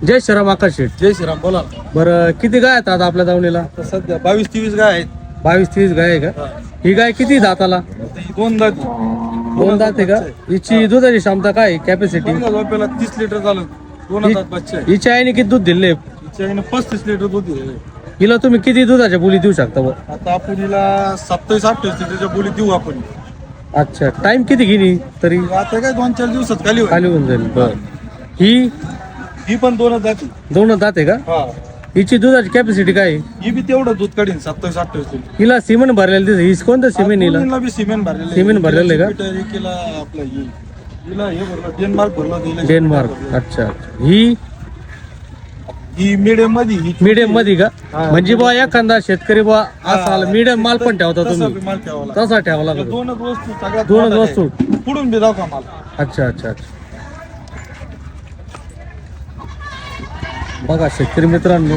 जय श्रीराम आकाश शेठ. जय श्रीराम. बोला. बरं किती गाय आहेत आता आपल्या दावणीला? तर सध्या 22-23 गाय आहेत. 22-23 गाय आहे का? ही गाय किती दाताला? आता ही दोन दात. दोन दात आहे का? हिची दुधाची क्षमता काय कॅपॅसिटी? झोपेला 30 लिटर झालं. दोन दात बच्चे आहे. हिच्या आईने किती दूध दिले? हिच्या आईनं 35 लिटर दूध दिलेलं आहे. हिला तुम्ही किती दुधाच्या बोली देऊ शकता बुवा? आता आपण हिला 27-28 लिटरच्या बोली देऊ आपण. अच्छा, टाइम किती घेणी तरी? आता काय 2-4 दिवसात खाली होईल. खाली होऊन जाईल. बर, ही ही पण दोन दात आहे. दोन दात आहे का? हा. हिची दुधाची कॅपॅसिटी काय आहे? ही बी तेवढं दूध काढीन 27-28 लिटर. हिला सिमेंट भरलेलं दिसत. ही कोणतं सिमेंट हिला? हिला बी सिमेंट भरलेलं आहे. सिमेंट भरलेलं आहे का? पिटर केला आपलं ही. हिला हे भरलं डेन्मार्क भरलं हिला. डेन्मार्क. अच्छा, ही ही मीडियम मध्ये ही मीडियम मध्ये का? हा. म्हणजे बुवा एखादा शेतकरी बुवा असा मीडियम माल पण ठेवता तसा तुम्ही? बी माल ठेवावा लागतो. तसा ठेवा लागतो. दोनच वस्तू सगळ्यात दोनच मोठा वस्तू. आहे. पुढून बी जाऊ का मला. अच्छा अच्छा अच्छा. बघा शेतकरी मित्रांनो,